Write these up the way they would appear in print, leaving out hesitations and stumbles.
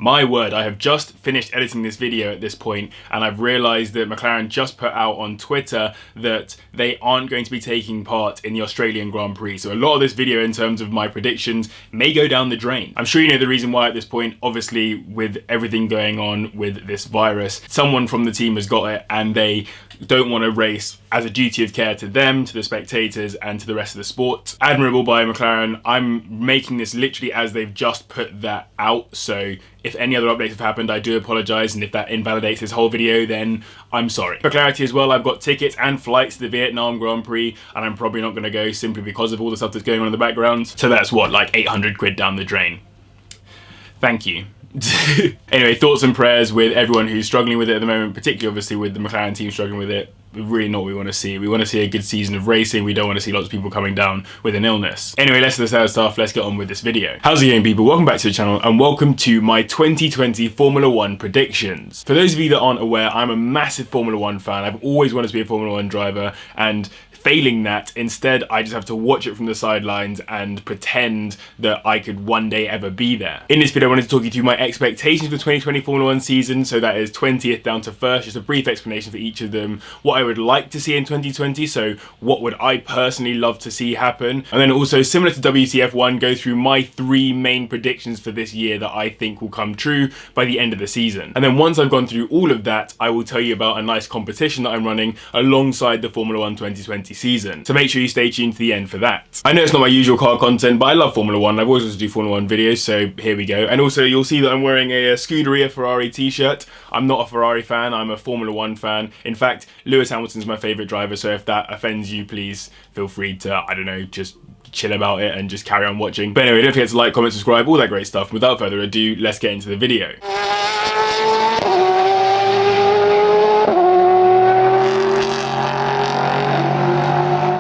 My word, I have just finished editing this video at this point, and I've realised that McLaren just put out on Twitter that they aren't going to be taking part in the Australian Grand Prix. So a lot of this video in terms of my predictions may go down the drain. I'm sure you know the reason why at this point. Obviously, with everything going on with this virus, someone from the team has got it and they don't want to race as a duty of care to them, to the spectators, and to the rest of the sport. Admirable by McLaren. I'm making this literally as they've just put that out, so if any other updates have happened, I do apologise, and if that invalidates this whole video, then I'm sorry. For clarity as well, I've got tickets and flights to the Vietnam Grand Prix, and I'm probably not going to go simply because of all the stuff that's going on in the background. So that's what, like 800 quid down the drain. Thank you. Anyway, thoughts and prayers with everyone who's struggling with it at the moment, particularly obviously with the McLaren team struggling with it. Really not what we want to see. We want to see a good season of racing. We don't want to see lots of people coming down with an illness. Anyway, less of the sad stuff, let's get on with this video. How's it going, people? Welcome back to the channel and welcome to my 2020 Formula 1 predictions. For those of you that aren't aware, I'm a massive Formula 1 fan. I've always wanted to be a Formula 1 driver, and failing that, instead I just have to watch it from the sidelines and pretend that I could one day ever be there. In this video I wanted to talk you through my expectations for the 2020 Formula 1 season, so that is 20th down to 1st, just a brief explanation for each of them, what I would like to see in 2020, so what would I personally love to see happen, and then also similar to WTF1, go through my 3 main predictions for this year that I think will come true by the end of the season. And then once I've gone through all of that, I will tell you about a nice competition that I'm running alongside the Formula 1 2020 season. So make sure you stay tuned to the end for that. I know it's not my usual car content, but I love Formula 1. I've always wanted to do Formula 1 videos, so here we go. And also you'll see that I'm wearing a Scuderia Ferrari t-shirt. I'm not a Ferrari fan, I'm a Formula 1 fan. In fact, Lewis Hamilton's my favourite driver, so if that offends you, please feel free to, I don't know, just chill about it and just carry on watching. But anyway, don't forget to like, comment, subscribe, all that great stuff. Without further ado, let's get into the video.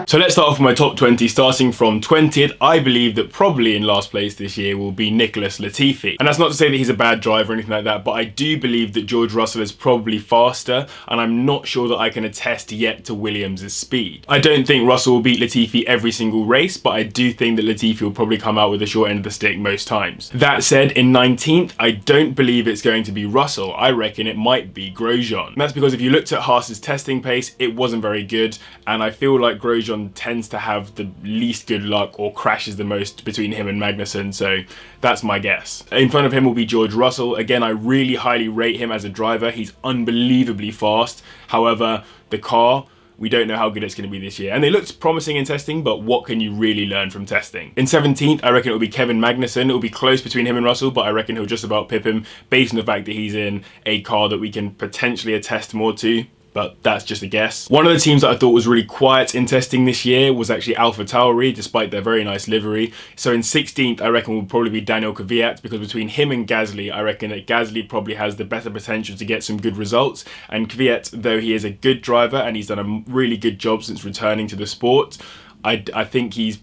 So let's start off with my top 20, starting from 20th. I believe that probably in last place this year will be Nicholas Latifi. And that's not to say that he's a bad driver or anything like that, but I do believe that George Russell is probably faster, and I'm not sure that I can attest yet to Williams' speed. I don't think Russell will beat Latifi every single race, but I do think that Latifi will probably come out with the short end of the stick most times. That said, in 19th, I don't believe it's going to be Russell. I reckon it might be Grosjean. And that's because if you looked at Haas's testing pace, it wasn't very good, and I feel like Grosjean tends to have the least good luck or crashes the most between him and Magnussen, so that's my guess. In front of him will be George Russell. Again, I really highly rate him as a driver. He's unbelievably fast. However, the car, we don't know how good it's going to be this year. And they looked promising in testing, but what can you really learn from testing? In 17th, I reckon it will be Kevin Magnussen. It will be close between him and Russell, but I reckon he'll just about pip him based on the fact that he's in a car that we can potentially attest more to. But that's just a guess. One of the teams that I thought was really quiet in testing this year was actually AlphaTauri, despite their very nice livery. So in 16th, I reckon will probably be Daniel Kvyat, because between him and Gasly, I reckon that Gasly probably has the better potential to get some good results. And Kvyat, though he is a good driver and he's done a really good job since returning to the sport, I think he's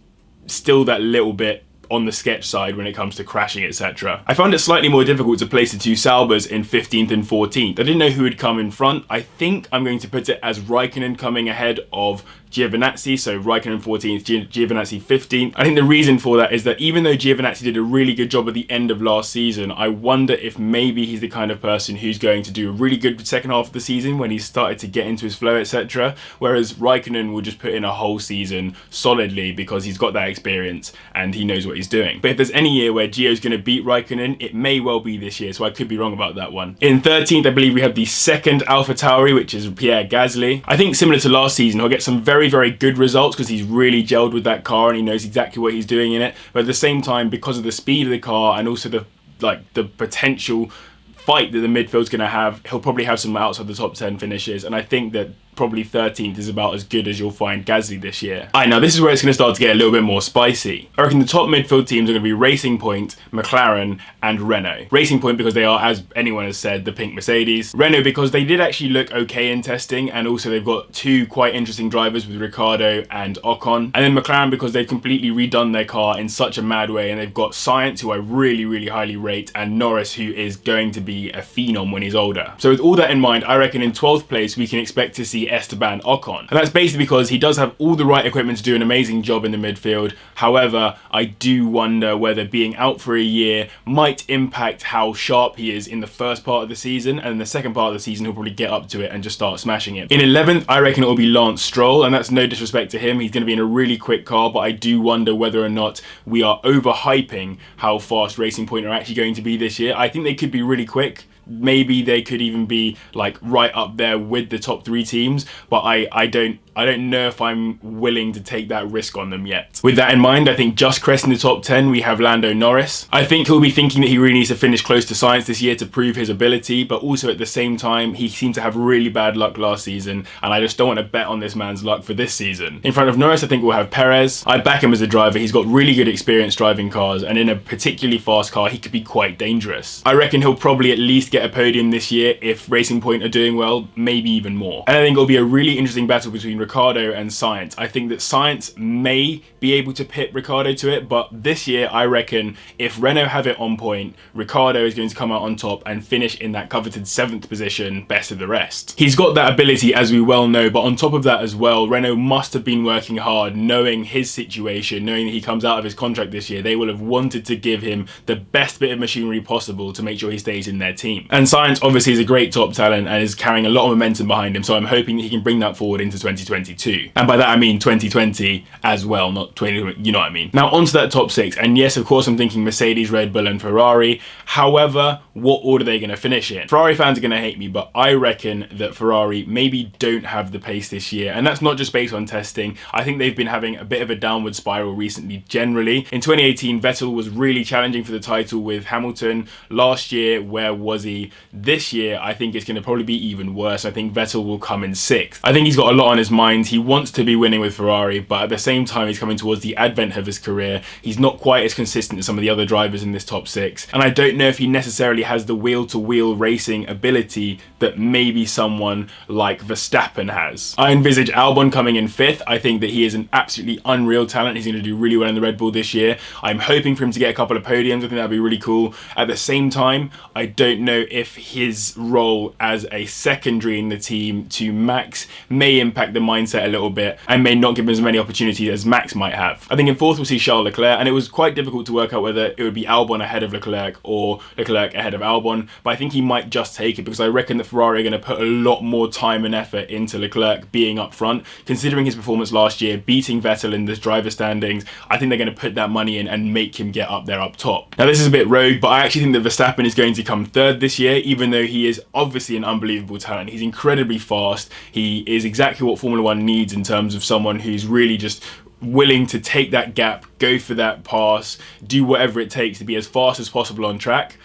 still that little bit on the sketch side when it comes to crashing, etc. I found it slightly more difficult to place the two Saubers in 15th and 14th. I didn't know who would come in front. I think I'm going to put it as Raikkonen coming ahead of Giovinazzi, so Raikkonen 14th, Giovinazzi 15th. I think the reason for that is that even though Giovinazzi did a really good job at the end of last season, I wonder if maybe he's the kind of person who's going to do a really good second half of the season when he's started to get into his flow, etc. Whereas Raikkonen will just put in a whole season solidly because he's got that experience and he knows what he's doing. But if there's any year where Gio's going to beat Raikkonen, it may well be this year, so I could be wrong about that one. In 13th, I believe we have the second AlphaTauri, which is Pierre Gaz Lee. I think similar to last season, he'll get some very good results because he's really gelled with that car and he knows exactly what he's doing in it. But at the same time, because of the speed of the car and also the potential fight that the midfield's going to have, he'll probably have some outside the top 10 finishes, and I think that probably 13th is about as good as you'll find Gasly this year. Now this is where it's going to start to get a little bit more spicy. I reckon the top midfield teams are going to be Racing Point, McLaren, and Renault. Racing Point because they are, as anyone has said, the pink Mercedes. Renault because they did actually look okay in testing, and also they've got 2 quite interesting drivers with Ricciardo and Ocon. And then McLaren because they've completely redone their car in such a mad way, and they've got Sainz, who I really highly rate, and Norris, who is going to be a phenom when he's older. So with all that in mind, I reckon in 12th place we can expect to see be Esteban Ocon. And that's basically because he does have all the right equipment to do an amazing job in the midfield. However, I do wonder whether being out for a year might impact how sharp he is in the first part of the season, and in the second part of the season he'll probably get up to it and just start smashing it. In 11th, I reckon it will be Lance Stroll, and that's no disrespect to him. He's going to be in a really quick car, but I do wonder whether or not we are overhyping how fast Racing Point are actually going to be this year. I think they could be really quick. Maybe they could even be like right up there with the top 3 teams, but I don't know if I'm willing to take that risk on them yet. With that in mind, I think just cresting the top 10, we have Lando Norris. I think he'll be thinking that he really needs to finish close to science this year to prove his ability, but also at the same time, he seemed to have really bad luck last season, and I just don't want to bet on this man's luck for this season. In front of Norris, I think we'll have Perez. I back him as a driver. He's got really good experience driving cars, and in a particularly fast car, he could be quite dangerous. I reckon he'll probably at least get a podium this year if Racing Point are doing well, maybe even more. And I think it'll be a really interesting battle between Ricciardo and Sainz. I think that Sainz may be able to pit Ricciardo to it, but this year I reckon if Renault have it on point, Ricciardo is going to come out on top and finish in that coveted 7th position, best of the rest. He's got that ability, as we well know, but on top of that as well, Renault must have been working hard, knowing his situation, knowing that he comes out of his contract this year. They will have wanted to give him the best bit of machinery possible to make sure he stays in their team. And Sainz obviously is a great top talent and is carrying a lot of momentum behind him, so I'm hoping that he can bring that forward into 2022. And by that I mean 2020 as well, not 20, you know what I mean. Now onto that top 6, and yes, of course I'm thinking Mercedes, Red Bull and Ferrari. However, what order are they going to finish in? Ferrari fans are going to hate me, but I reckon that Ferrari maybe don't have the pace this year, and that's not just based on testing. I think they've been having a bit of a downward spiral recently generally. In 2018, Vettel was really challenging for the title with Hamilton. Last year, where was he? This year, I think it's going to probably be even worse. I think Vettel will come in 6th. I think he's got a lot on his mind. He wants to be winning with Ferrari, but at the same time, he's coming towards the advent of his career. He's not quite as consistent as some of the other drivers in this top 6. And I don't know if he necessarily has the wheel-to-wheel racing ability that maybe someone like Verstappen has. I envisage Albon coming in 5th. I think that he is an absolutely unreal talent. He's going to do really well in the Red Bull this year. I'm hoping for him to get a couple of podiums. I think that'd be really cool. At the same time, I don't know if his role as a secondary in the team to Max may impact the mindset a little bit and may not give him as many opportunities as Max might have. I think in 4th we'll see Charles Leclerc, and it was quite difficult to work out whether it would be Albon ahead of Leclerc or Leclerc ahead of Albon, but I think he might just take it because I reckon that Ferrari are going to put a lot more time and effort into Leclerc being up front. Considering his performance last year, beating Vettel in the driver standings, I think they're going to put that money in and make him get up there up top. Now this is a bit rogue, but I actually think that Verstappen is going to come 3rd this year, even though he is obviously an unbelievable talent. He's incredibly fast. He is exactly what Formula 1 needs in terms of someone who's really just willing to take that gap, go for that pass, do whatever it takes to be as fast as possible on track.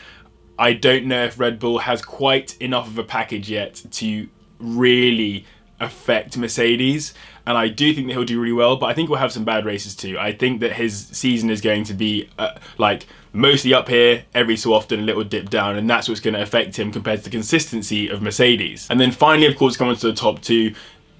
I don't know if Red Bull has quite enough of a package yet to really affect Mercedes, and I do think that he'll do really well, but I think we'll have some bad races too. I think that his season is going to be like mostly up here, every so often a little dip down, and that's what's going to affect him compared to the consistency of Mercedes. And then finally, of course, coming to the top 2,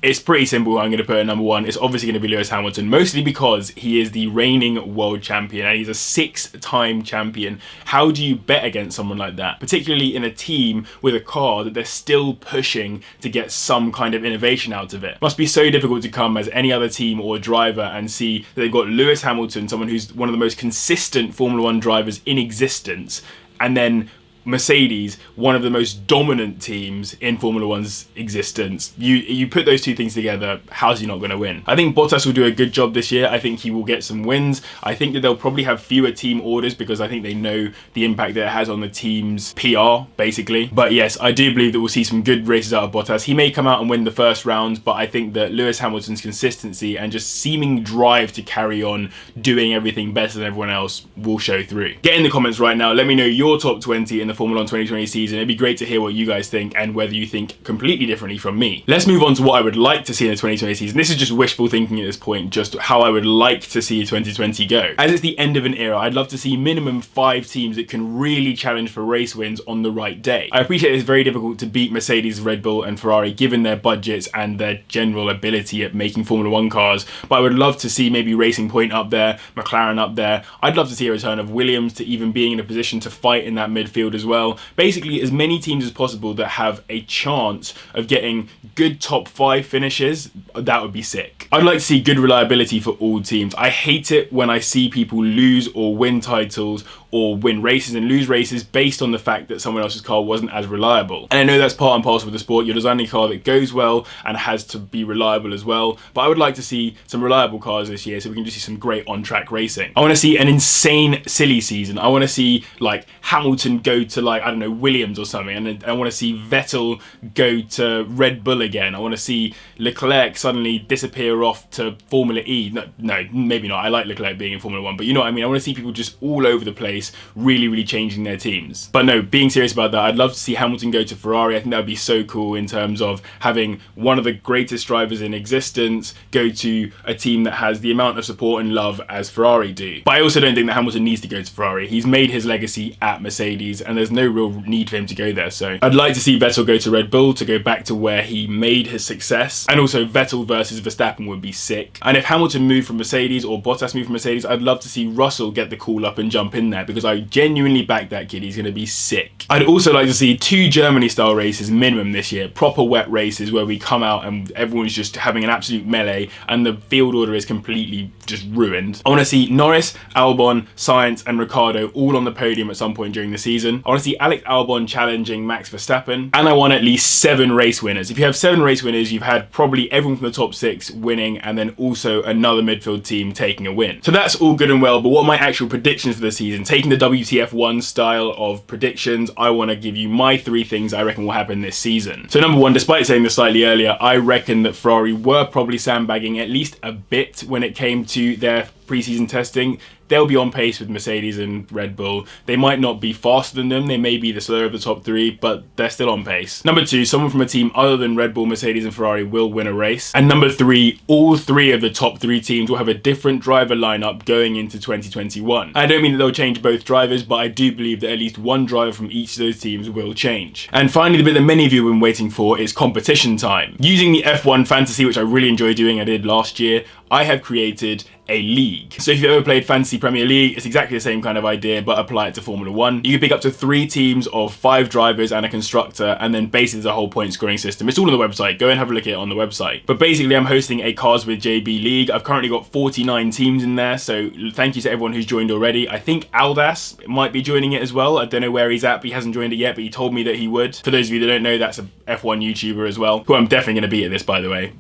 it's pretty simple. I'm going to put at number 1. It's obviously going to be Lewis Hamilton, mostly because he is the reigning world champion and he's a 6-time champion. How do you bet against someone like that? Particularly in a team with a car that they're still pushing to get some kind of innovation out of it. Must be so difficult to come as any other team or driver and see that they've got Lewis Hamilton, someone who's one of the most consistent Formula 1 drivers in existence, and then Mercedes, one of the most dominant teams in Formula 1's existence. You put those two things together, how's he not going to win? I think Bottas will do a good job this year. I think he will get some wins. I think that they'll probably have fewer team orders because I think they know the impact that it has on the team's PR, basically. But yes, I do believe that we'll see some good races out of Bottas. He may come out and win the first round, but I think that Lewis Hamilton's consistency and just seeming drive to carry on doing everything better than everyone else will show through. Get in the comments right now. Let me know your top 20 in the Formula 1 2020 season. It'd be great to hear what you guys think and whether you think completely differently from me. Let's move on to what I would like to see in the 2020 season. This is just wishful thinking at this point, just how I would like to see 2020 go. As it's the end of an era, I'd love to see minimum 5 teams that can really challenge for race wins on the right day. I appreciate it's very difficult to beat Mercedes, Red Bull and Ferrari given their budgets and their general ability at making Formula 1 cars, but I would love to see maybe Racing Point up there, McLaren up there. I'd love to see a return of Williams to even being in a position to fight in that midfield as as well. Basically, as many teams as possible that have a chance of getting good top 5 finishes, that would be sick. I'd like to see good reliability for all teams. I hate it when I see people lose or win titles or win races and lose races based on the fact that someone else's car wasn't as reliable. And I know that's part and parcel of the sport. You're designing a car that goes well and has to be reliable as well. But I would like to see some reliable cars this year so we can just see some great on-track racing. I want to see an insane, silly season. I want to see like Hamilton go to like, I don't know, Williams or something. And I want to see Vettel go to Red Bull again. I want to see Leclerc suddenly disappear off to Formula E. No, maybe not. I like Leclerc being in Formula 1, but you know what I mean? I want to see people just all over the place really changing their teams. But no, being serious about that, I'd love to see Hamilton go to Ferrari. I think that would be so cool in terms of having one of the greatest drivers in existence go to a team that has the amount of support and love as Ferrari do. But I also don't think that Hamilton needs to go to Ferrari. He's made his legacy at Mercedes and there's no real need for him to go there. So I'd like to see Vettel go to Red Bull to go back to where he made his success. And also Vettel versus Verstappen would be sick. And if Hamilton moved from Mercedes or Bottas moved from Mercedes, I'd love to see Russell get the call up and jump in there because I genuinely back that kid. He's going to be sick. I'd also like to see 2 Germany style races minimum this year, proper wet races where we come out and everyone's just having an absolute melee and the field order is completely just ruined. I want to see Norris, Albon, Sainz and Ricciardo all on the podium at some point during the season. I want to see Alex Albon challenging Max Verstappen, and I want at least 7 race winners. If you have 7 race winners, you've had probably everyone from the top 6 winning and then also another midfield team taking a win. So that's all good and well, but what are my actual predictions for the season? Taking the WTF1 style of predictions, I want to give you my 3 things I reckon will happen this season. So number 1, despite saying this slightly earlier, I reckon that Ferrari were probably sandbagging at least a bit when it came to their pre-season testing. They'll be on pace with Mercedes and Red Bull. They might not be faster than them, they may be the slower of the top 3, but they're still on pace. Number 2, someone from a team other than Red Bull, Mercedes and Ferrari will win a race. And number 3, all 3 of the top 3 teams will have a different driver lineup going into 2021. I don't mean that they'll change both drivers, but I do believe that at least one driver from each of those teams will change. And finally, the bit that many of you have been waiting for is competition time. Using the F1 fantasy, which I really enjoy doing, I did last year, I have created a league. So if you've ever played Fantasy Premier League, it's exactly the same kind of idea, but apply it to Formula 1. You can pick up to 3 teams of 5 drivers and a constructor, and then basically there's a whole point scoring system. It's all on the website. Go and have a look at it on the website. But basically I'm hosting a Cars with JB league. I've currently got 49 teams in there, so thank you to everyone who's joined already. I think Aldas might be joining it as well. I don't know where he's at, but he hasn't joined it yet, but he told me that he would. For those of you that don't know, that's a F1 YouTuber as well, who I'm definitely going to beat at this, by the way.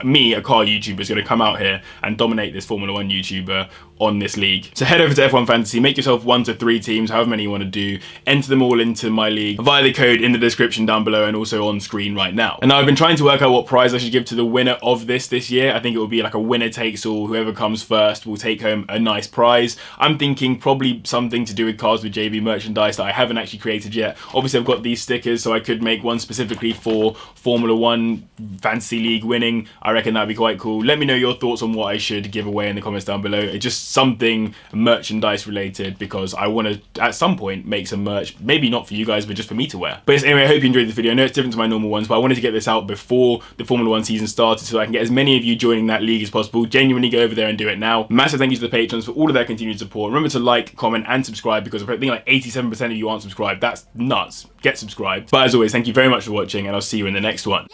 Me, a car YouTuber, is going to come out here and dominate this Formula 1 YouTuber on this league. So head over to F1 Fantasy, make yourself 1 to 3 teams, however many you want to do, enter them all into my league via the code in the description down below and also on screen right now. And now I've been trying to work out what prize I should give to the winner of this year. I think it will be like a winner takes all. Whoever comes first will take home a nice prize. I'm thinking probably something to do with Cars with JB merchandise that I haven't actually created yet. Obviously I've got these stickers, so I could make one specifically for Formula 1 Fantasy League winning. I reckon that'd be quite cool. Let me know your thoughts on what I should give away in the comments down below. It's just something merchandise related because I want to at some point make some merch, maybe not for you guys but just for me to wear. But anyway, I hope you enjoyed this video. I know it's different to my normal ones, but I wanted to get this out before the Formula 1 season started so I can get as many of you joining that league as possible. Genuinely go over there and do it now. Massive thank you to the patrons for all of their continued support. Remember to like, comment and subscribe because I think like 87% of you aren't subscribed. That's nuts. Get subscribed. But as always, thank you very much for watching and I'll see you in the next one.